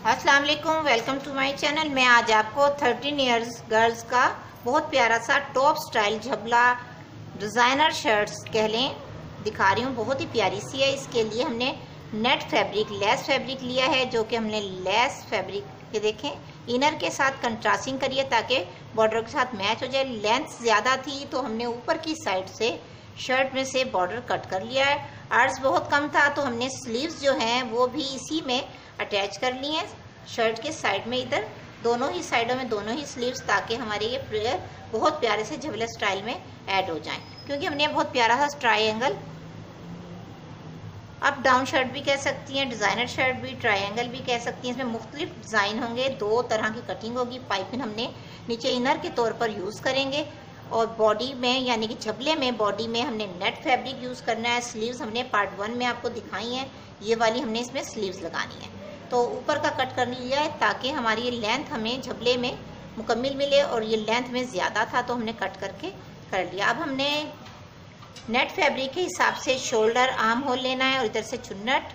अस्सलाम वालेकुम, welcome to my channel. मैं आज आपको 13 इयर्स गर्ल्स का बहुत प्यारा सा टॉप स्टाइल झबला डिज़ाइनर शर्ट्स कह लें दिखा रही हूँ। बहुत ही प्यारी सी है। इसके लिए हमने नेट फैब्रिक लेस फैब्रिक लिया है, जो कि हमने लेस फैब्रिक ये देखें इनर के साथ कंट्रास्टिंग करिए ताकि बॉर्डर के साथ मैच हो जाए। लेंथ ज़्यादा थी तो हमने ऊपर की साइड से शर्ट में से बॉर्डर कट कर लिया है। आर्ट्स बहुत कम था तो हमने स्लीव्स जो हैं वो भी इसी में अटैच कर ली हैं शर्ट के साइड में, इधर दोनों ही साइडों में दोनों ही स्लीव्स, ताकि हमारे ये फ्लेयर बहुत प्यारे से झबला स्टाइल में ऐड हो जाएं। क्योंकि हमने बहुत प्यारा सा ट्रायंगल अप डाउन शर्ट भी कह सकती हैं, डिज़ाइनर शर्ट भी, ट्रायंगल भी कह सकती हैं। इसमें मुख्तलिफ डिज़ाइन होंगे, दो तरह की कटिंग होगी। पाइपिंग हमने नीचे इनर के तौर पर यूज़ करेंगे और बॉडी में यानी कि झबले में बॉडी में हमने नेट फैब्रिक यूज़ करना है। स्लीव्स हमने पार्ट 1 में आपको दिखाई हैं, ये वाली हमने इसमें स्लीव्स लगानी है। तो ऊपर का कट कर लिया है ताकि हमारी ये लेंथ हमें झबले में मुकम्मल मिले, और ये लेंथ में ज़्यादा था तो हमने कट करके कर लिया। अब हमने नेट फैब्रिक के हिसाब से शोल्डर आर्म होल लेना है और इधर से चुन्नट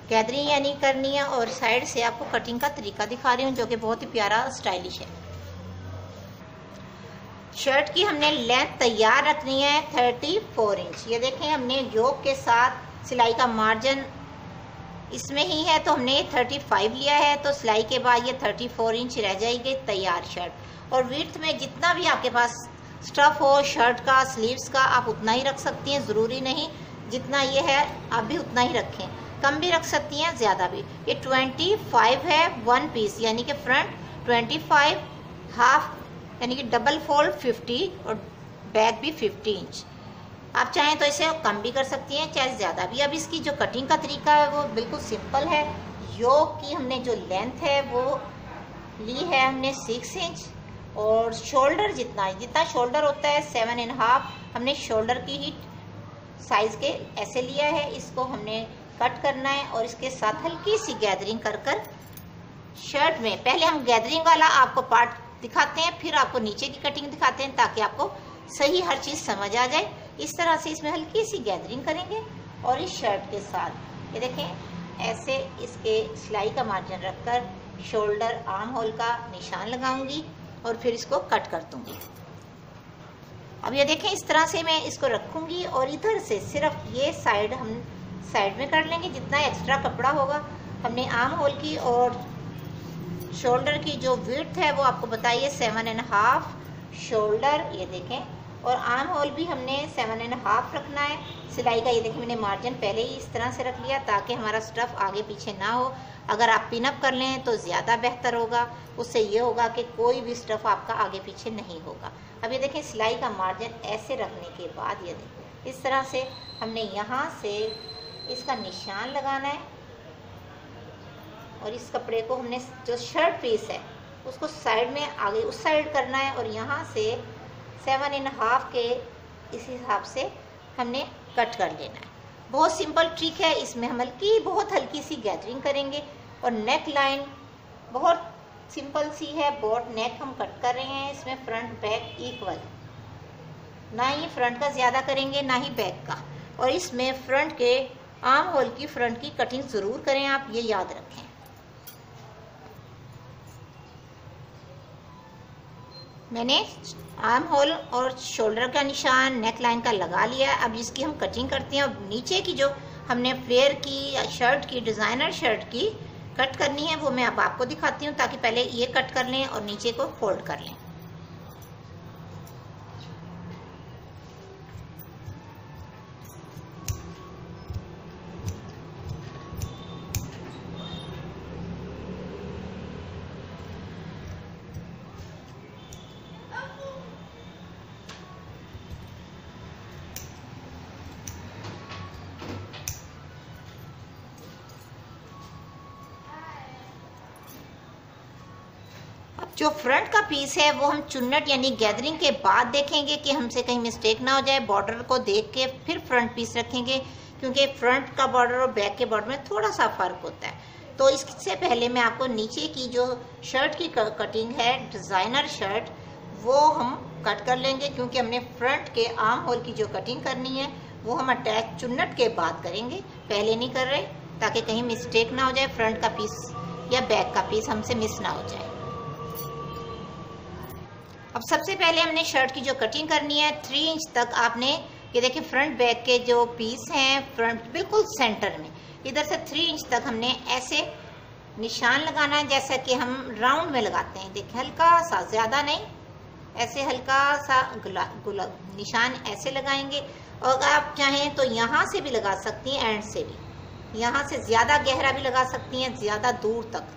गैदरिंग यानी करनी है, और साइड से आपको कटिंग का तरीका दिखा रही हूँ जो कि बहुत ही प्यारा स्टाइलिश है। शर्ट की हमने लेंथ तैयार रखनी है 34 इंच। ये देखें हमने योक के साथ सिलाई का मार्जिन इसमें ही है तो हमने 35 लिया है, तो सिलाई के बाद ये 34 इंच रह जाएगी तैयार शर्ट। और विड्थ में जितना भी आपके पास स्टफ हो शर्ट का, स्लीव्स का, आप उतना ही रख सकती हैं। ज़रूरी नहीं जितना ये है आप भी उतना ही रखें, कम भी रख सकती हैं ज़्यादा भी। ये 25 है 1 पीस, यानी कि फ्रंट 25, हाफ यानी कि डबल फोल्ड 50 और बैक भी 50 इंच। आप चाहें तो इसे कम भी कर सकती हैं चाहे ज़्यादा भी। अब इसकी जो कटिंग का तरीका है वो बिल्कुल सिंपल है। योक की हमने जो लेंथ है वो ली है हमने 6 इंच, और शोल्डर जितना शोल्डर होता है 7.5 हमने शोल्डर की ही साइज़ के ऐसे लिया है। इसको हमने कट करना है और इसके साथ हल्की सी गैदरिंग कर कर शर्ट में, पहले हम गैदरिंग वाला आपको पार्ट दिखाते हैं फिर आपको नीचे की कटिंग दिखाते हैं ताकि आपको सही हर चीज़ समझ आ जाए। इस तरह से इसमें हल्की सी गैदरिंग करेंगे और इस शर्ट के साथ ये देखें ऐसे इसके सिलाई का मार्जिन रखकर शोल्डर आर्म होल का निशान लगाऊंगी और फिर इसको कट कर दूंगी। अब ये देखें इस तरह से मैं इसको रखूंगी और इधर से सिर्फ ये साइड हम साइड में कर लेंगे। जितना एक्स्ट्रा कपड़ा होगा हमने आर्म होल की और शोल्डर की जो विड्थ है वो आपको बताइए 7.5 शोल्डर, ये देखें, और आर्म होल भी हमने 7.5 रखना है। सिलाई का ये देखिए मैंने मार्जिन पहले ही इस तरह से रख लिया ताकि हमारा स्टफ आगे पीछे ना हो। अगर आप पिनअप कर लें तो ज़्यादा बेहतर होगा, उससे ये होगा कि कोई भी स्टफ आपका आगे पीछे नहीं होगा। अब ये देखें सिलाई का मार्जिन ऐसे रखने के बाद ये देखें इस तरह से हमने यहाँ से इसका निशान लगाना है और इस कपड़े को हमने जो शर्ट पीस है उसको साइड में आगे उस साइड करना है, और यहाँ से 7.5 के इस हिसाब से हमने कट कर लेना है। बहुत सिंपल ट्रिक है। इसमें हम बहुत हल्की सी गैदरिंग करेंगे और नेक लाइन बहुत सिंपल सी है। बोट नेक हम कट कर रहे हैं, इसमें फ्रंट बैक इक्वल, ना ही फ्रंट का ज़्यादा करेंगे ना ही बैक का। और इसमें फ्रंट के आर्म होल की फ्रंट की कटिंग ज़रूर करें, आप ये याद रखें। मैंने आर्म होल और शोल्डर का निशान नेक लाइन का लगा लिया है। अब इसकी हम कटिंग करते हैं। अब नीचे की जो हमने फ्लेयर की शर्ट की डिज़ाइनर शर्ट की कट करनी है वो मैं अब आपको दिखाती हूँ, ताकि पहले ये कट कर लें और नीचे को फोल्ड कर लें। जो फ्रंट का पीस है वो हम चुन्नट यानी गैदरिंग के बाद देखेंगे कि हमसे कहीं मिस्टेक ना हो जाए। बॉर्डर को देख के फिर फ्रंट पीस रखेंगे, क्योंकि फ्रंट का बॉर्डर और बैक के बॉर्डर में थोड़ा सा फ़र्क होता है। तो इससे पहले मैं आपको नीचे की जो शर्ट की कटिंग है डिज़ाइनर शर्ट वो हम कट कर लेंगे, क्योंकि हमने फ्रंट के आर्म होल की जो कटिंग करनी है वो हम अटैच चुन्नट के बाद करेंगे, पहले नहीं कर रहे, ताकि कहीं मिस्टेक ना हो जाए। फ्रंट का पीस या बैक का पीस हमसे मिस ना हो जाए। अब सबसे पहले हमने शर्ट की जो कटिंग करनी है 3 इंच तक आपने, ये देखिए फ्रंट बैक के जो पीस हैं फ्रंट बिल्कुल सेंटर में, इधर से 3 इंच तक हमने ऐसे निशान लगाना है जैसा कि हम राउंड में लगाते हैं। देखिए हल्का सा, ज़्यादा नहीं, ऐसे हल्का सा निशान ऐसे लगाएंगे। और आप चाहें तो यहाँ से भी लगा सकती हैं, एंड से भी, यहाँ से ज़्यादा गहरा भी लगा सकती हैं, ज़्यादा दूर तक।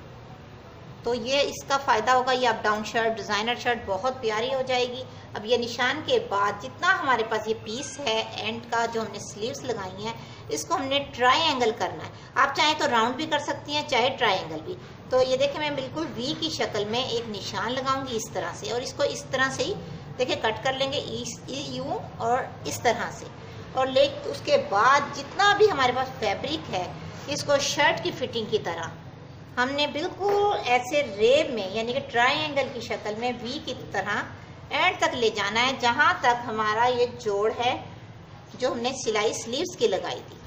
तो ये इसका फ़ायदा होगा, ये up down shirt, designer shirt बहुत प्यारी हो जाएगी। अब ये निशान के बाद जितना हमारे पास ये पीस है एंड का, जो हमने स्लीव्स लगाई हैं, इसको हमने ट्रायंगल करना है। आप चाहें तो राउंड भी कर सकती हैं, चाहे ट्रायंगल भी। तो ये देखिए मैं बिल्कुल वी की शक्ल में एक निशान लगाऊंगी इस तरह से, और इसको इस तरह से ही देखिए कट कर लेंगे, यूँ और इस तरह से। और उसके बाद जितना भी हमारे पास फैब्रिक है, इसको शर्ट की फिटिंग की तरह हमने बिल्कुल ऐसे रेब में, यानी कि ट्रायंगल की शक्ल में वी की तरह एंड तक ले जाना है, जहाँ तक हमारा ये जोड़ है जो हमने सिलाई स्लीव्स की लगाई थी।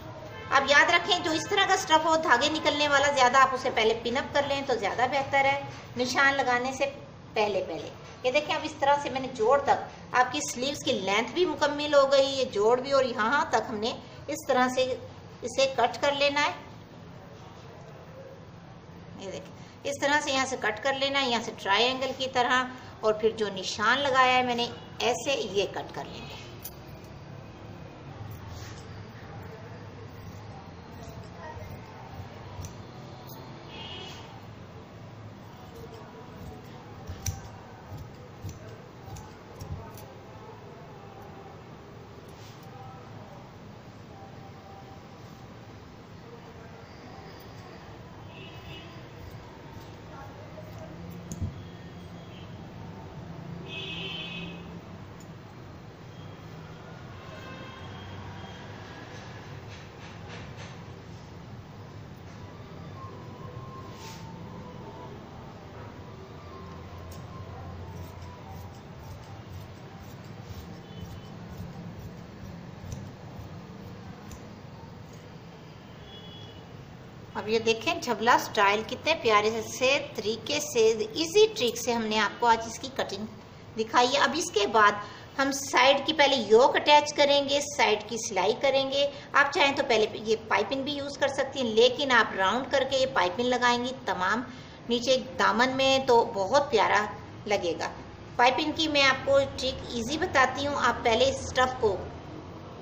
अब याद रखें, जो इस तरह का स्टफ हो, धागे निकलने वाला ज़्यादा, आप उसे पहले पिनअप कर लें तो ज़्यादा बेहतर है निशान लगाने से पहले। ये देखें अब इस तरह से मैंने जोड़ तक, आपकी स्लीव्स की लेंथ भी मुकम्मल हो गई, ये जोड़ भी, और यहाँ तक हमने इस तरह से इसे कट कर लेना है। ये देखिए इस तरह से यहाँ से कट कर लेना है, यहाँ से ट्रायंगल की तरह, और फिर जो निशान लगाया है मैंने ऐसे ये कट कर लेंगे। अब ये देखें झबला स्टाइल कितने प्यारे से तरीके से, इजी ट्रिक से हमने आपको आज इसकी कटिंग दिखाई है। अब इसके बाद हम साइड की पहले योक अटैच करेंगे, साइड की सिलाई करेंगे। आप चाहें तो पहले ये पाइपिंग भी यूज़ कर सकती हैं, लेकिन आप राउंड करके ये पाइपिंग लगाएंगी तमाम नीचे दामन में, तो बहुत प्यारा लगेगा। पाइपिंग की मैं आपको ट्रिक इजी बताती हूँ। आप पहले इस स्टफ़ को,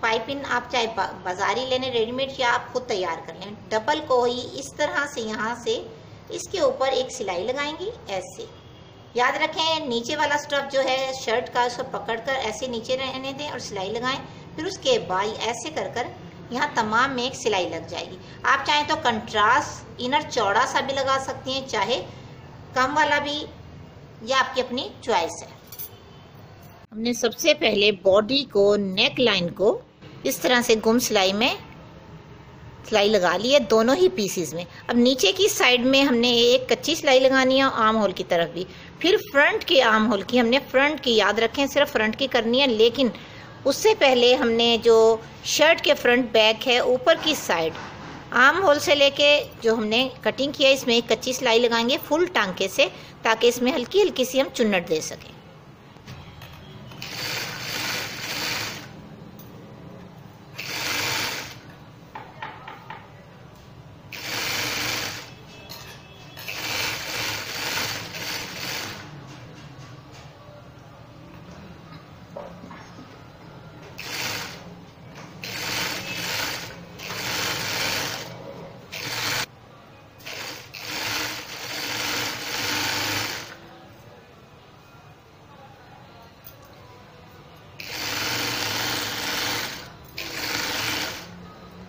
पाइपिंग आप चाहे बाजारी लेने रेडीमेड, या आप खुद तैयार कर लें, डबल को ही इस तरह से यहाँ से इसके ऊपर एक सिलाई लगाएंगी ऐसे। याद रखें नीचे वाला स्टफ जो है शर्ट का, उसको पकड़कर ऐसे नीचे रहने दें और सिलाई लगाएं। फिर उसके बाद ऐसे कर कर यहाँ तमाम में एक सिलाई लग जाएगी। आप चाहें तो कंट्रास्ट इनर चौड़ा सा भी लगा सकती हैं, चाहे कम वाला भी, यह आपकी अपनी चॉइस है। हमने सबसे पहले बॉडी को, नेक लाइन को इस तरह से गुम सिलाई में सिलाई लगा ली है दोनों ही पीसीज में। अब नीचे की साइड में हमने एक कच्ची सिलाई लगानी है, आर्म होल की तरफ भी। फिर फ्रंट की आर्म होल की, हमने फ्रंट की, याद रखें सिर्फ फ्रंट की करनी है, लेकिन उससे पहले हमने जो शर्ट के फ्रंट बैक है ऊपर की साइड, आर्म होल से लेके जो हमने कटिंग किया, इसमें एक कच्ची सिलाई लगाएंगे फुल टांके से, ताकि इसमें हल्की हल्की सी हम चुन्नट दे सकें।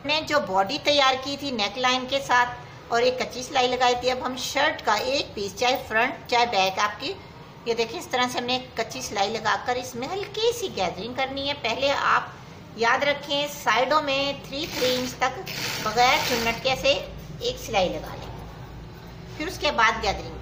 ने जो बॉडी तैयार की थी नेक लाइन के साथ और एक कच्ची सिलाई लगाई थी, अब हम शर्ट का एक पीस, चाहे फ्रंट चाहे बैक आपकी, ये देखिए इस तरह से हमने कच्ची सिलाई लगाकर इसमें हल्की सी गैदरिंग करनी है। पहले आप याद रखें साइडों में 3 इंच तक बगैर चुन्नट के से एक सिलाई लगा लें, फिर उसके बाद गैदरिंग करें।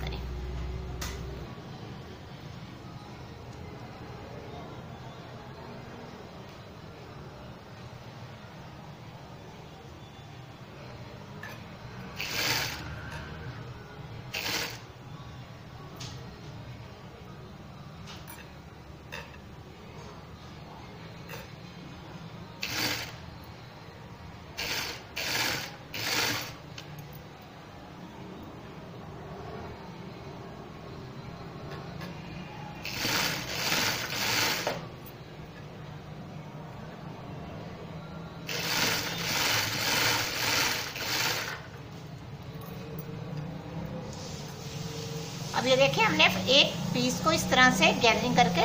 अब ये देखें हमने एक पीस को इस तरह से गैदरिंग करके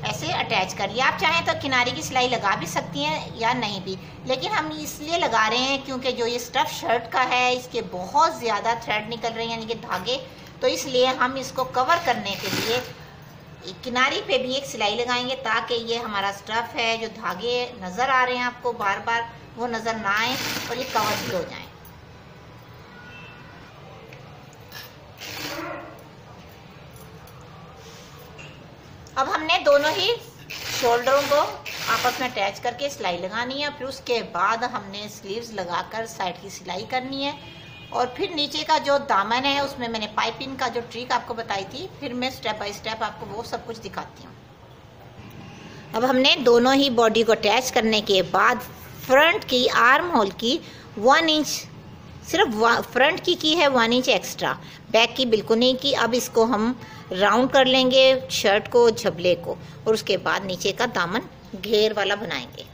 ऐसे अटैच कर लिया। आप चाहें तो किनारे की सिलाई लगा भी सकती हैं या नहीं भी, लेकिन हम इसलिए लगा रहे हैं क्योंकि जो ये स्टफ शर्ट का है इसके बहुत ज़्यादा थ्रेड निकल रहे हैं, यानी कि धागे, तो इसलिए हम इसको कवर करने के लिए किनारी पे भी एक सिलाई लगाएंगे ताकि ये हमारा स्टफ है, जो धागे नज़र आ रहे हैं आपको बार बार, वो नज़र ना आए और ये कवर भी हो जाए। अब हमने दोनों ही शोल्डरों को आपस में अटैच करके सिलाई लगानी है। फिर उसके बाद हमने स्लीव्स लगाकर साइड की सिलाई करनी है और फिर नीचे का जो दामन है उसमें मैंने पाइपिंग का जो ट्रिक आपको बताई थी, फिर मैं स्टेप बाय स्टेप आपको वो सब कुछ दिखाती हूँ। अब हमने दोनों ही बॉडी को अटैच करने के बाद फ्रंट की आर्म होल की 1 इंच, सिर्फ फ्रंट की है 1 इंच एक्स्ट्रा, बैक की बिल्कुल नहीं की। अब इसको हम राउंड कर लेंगे शर्ट को, झबले को, और उसके बाद नीचे का दामन घेर वाला बनाएंगे।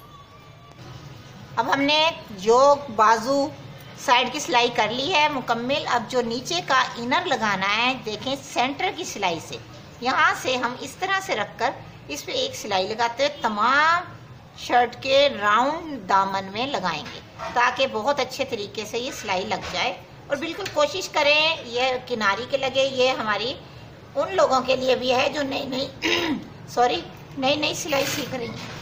अब हमने जो बाजू साइड की सिलाई कर ली है मुकम्मल। अब जो नीचे का इनर लगाना है, देखें सेंटर की सिलाई से, यहाँ से हम इस तरह से रखकर इस पे एक सिलाई लगाते हुए तमाम शर्ट के राउंड दामन में लगाएंगे ताकि बहुत अच्छे तरीके से ये सिलाई लग जाए। और बिल्कुल कोशिश करें ये किनारी के लगे। ये हमारी उन लोगों के लिए भी है जो नई सिलाई सीख रही हैं।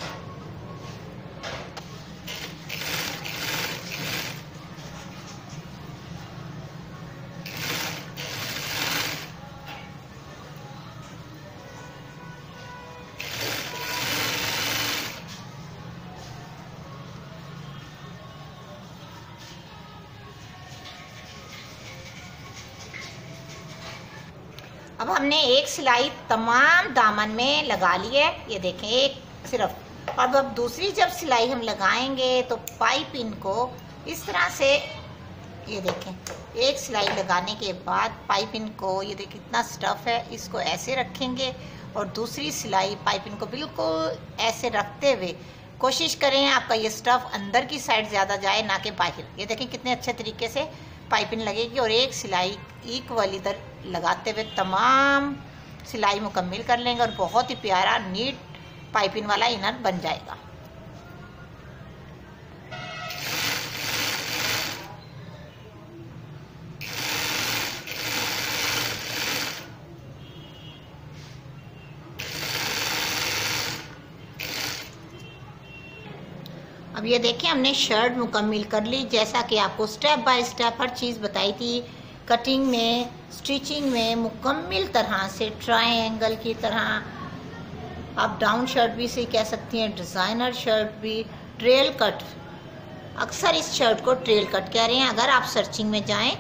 अब हमने एक सिलाई तमाम दामन में लगा ली है, ये देखें एक सिर्फ। अब दूसरी जब सिलाई हम लगाएंगे तो पाइपिंग को इस तरह से, ये देखें एक सिलाई लगाने के बाद पाइपिंग को, ये देखें कितना स्टफ है, इसको ऐसे रखेंगे और दूसरी सिलाई पाइपिंग को बिल्कुल ऐसे रखते हुए कोशिश करें आपका ये स्टफ अंदर की साइड ज़्यादा जाए ना कि बाहर। ये देखें कितने अच्छे तरीके से पाइपिंग लगेगी और एक सिलाई इक्वल इधर लगाते हुए तमाम सिलाई मुकम्मल कर लेंगे और बहुत ही प्यारा नीट पाइपिंग वाला इनर बन जाएगा। अब ये देखें हमने शर्ट मुकम्मल कर ली, जैसा कि आपको स्टेप बाय स्टेप हर चीज़ बताई थी। कटिंग में, स्टिचिंग में मुकम्मल तरह से ट्रायंगल की तरह। आप डाउन शर्ट भी से कह सकती हैं, डिज़ाइनर शर्ट भी, ट्रेल कट, अक्सर इस शर्ट को ट्रेल कट कह रहे हैं। अगर आप सर्चिंग में जाएं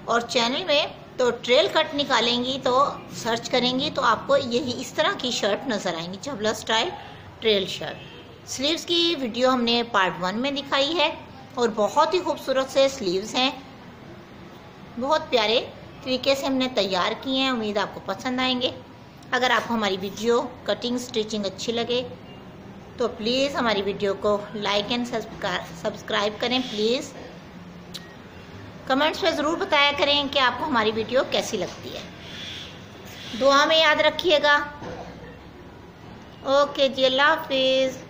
और चैनल में तो ट्रेल कट निकालेंगी तो सर्च करेंगी तो आपको यही इस तरह की शर्ट नज़र आएंगी, झबला स्टाइल ट्रेल शर्ट। स्लीव्स की वीडियो हमने पार्ट 1 में दिखाई है और बहुत ही खूबसूरत से स्लीव्स हैं, बहुत प्यारे तरीके से हमने तैयार किए हैं। उम्मीद आपको पसंद आएंगे। अगर आपको हमारी वीडियो कटिंग स्टिचिंग अच्छी लगे तो प्लीज़ हमारी वीडियो को लाइक एंड सब्सक्राइब करें। प्लीज़ कमेंट्स में ज़रूर बताया करें कि आपको हमारी वीडियो कैसी लगती है। दुआ में याद रखिएगा। ओके जी, अल्लाह हाफिज़।